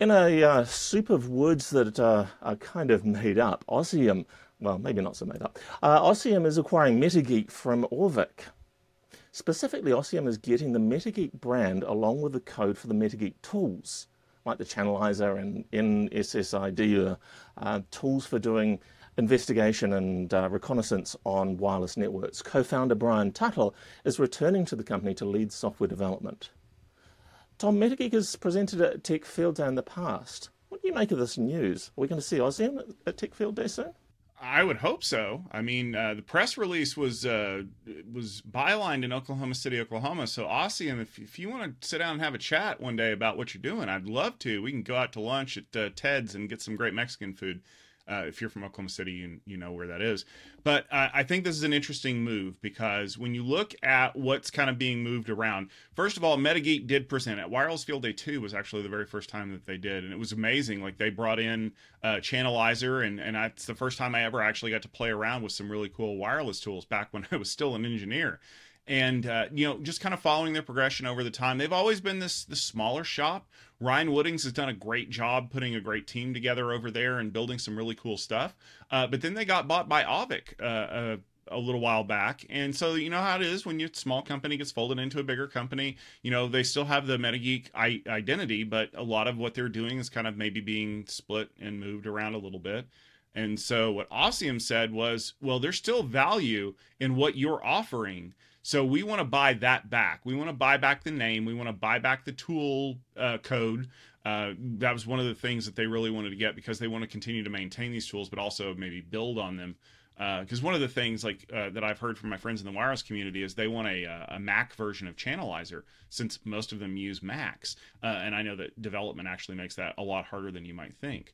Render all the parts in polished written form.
In a soup of words that are kind of made up, Oscium, well, maybe not so made up, Oscium is acquiring MetaGeek from Auvik. Specifically, Oscium is getting the MetaGeek brand along with the code for the MetaGeek tools, like the Chanalyzer and inSSIDer, tools for doing investigation and reconnaissance on wireless networks. Co-founder Brian Tuttle is returning to the company to lead software development. Tom, MetaGeek has presented at Tech Field Day in the past. What do you make of this news? Are we going to see Oscium at Tech Field Day soon? I would hope so. I mean, the press release was bylined in Oklahoma City, Oklahoma. So, Ossie, and if you want to sit down and have a chat one day about what you're doing, I'd love to. We can go out to lunch at Ted's and get some great Mexican food. If you're from Oklahoma City, you know where that is. But I think this is an interesting move because when you look at what's kind of being moved around, first of all, MetaGeek did present at Wireless Field Day 2 was actually the very first time that they did. And it was amazing. Like they brought in Chanalyzer, and that's the first time I ever actually got to play around with some really cool wireless tools back when I was still an engineer. And just kind of following their progression over the time, they've always been this smaller shop. Ryan Woodings has done a great job putting a great team together over there and building some really cool stuff. But then they got bought by Auvik a little while back, and so you know how it is when your small company gets folded into a bigger company. They still have the MetaGeek identity, but a lot of what they're doing is kind of maybe being split and moved around a little bit. And so what Oscium said was, well, there's still value in what you're offering. So we want to buy that back. We want to buy back the name. We want to buy back the tool code. That was one of the things that they really wanted to get because they want to continue to maintain these tools, but also maybe build on them. Because one of the things that I've heard from my friends in the wireless community is they want a Mac version of Chanalyzer since most of them use Macs. And I know that development actually makes that a lot harder than you might think.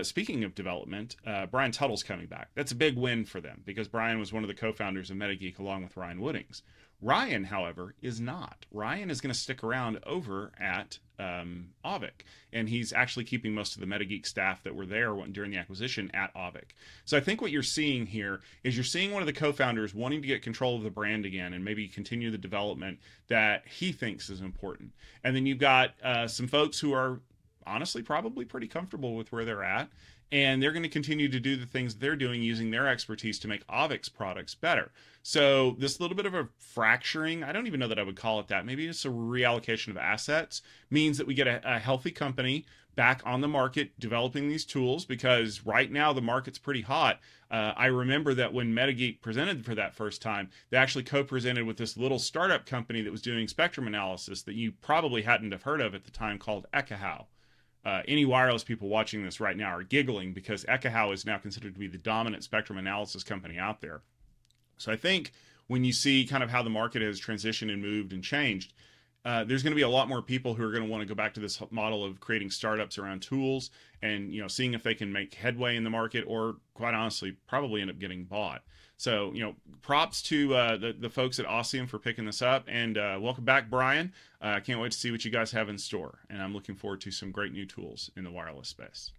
Speaking of development, Brian Tuttle's coming back. That's a big win for them because Brian was one of the co-founders of MetaGeek along with Ryan Woodings. Ryan, however, is not. Ryan is going to stick around over at Auvik, and he's actually keeping most of the MetaGeek staff that were there during the acquisition at Auvik. So I think what you're seeing here is you're seeing one of the co-founders wanting to get control of the brand again and maybe continue the development that he thinks is important. And then you've got some folks who are honestly probably pretty comfortable with where they're at, and they're going to continue to do the things they're doing using their expertise to make Auvik's products better. So this little bit of a fracturing, I don't even know that I would call it that. Maybe it's a reallocation of assets, means that we get a healthy company back on the market developing these tools because right now the market's pretty hot. I remember that when MetaGeek presented for that first time, they actually co-presented with this little startup company that was doing spectrum analysis that you probably hadn't have heard of at the time called Ekahau. Any wireless people watching this right now are giggling because Ekahau is now considered to be the dominant spectrum analysis company out there. So I think when you see kind of how the market has transitioned and moved and changed, there's going to be a lot more people who are going to want to go back to this model of creating startups around tools and seeing if they can make headway in the market or, quite honestly, probably end up getting bought. So props to the folks at Oscium for picking this up, and welcome back, Brian. I can't wait to see what you guys have in store, and I'm looking forward to some great new tools in the wireless space.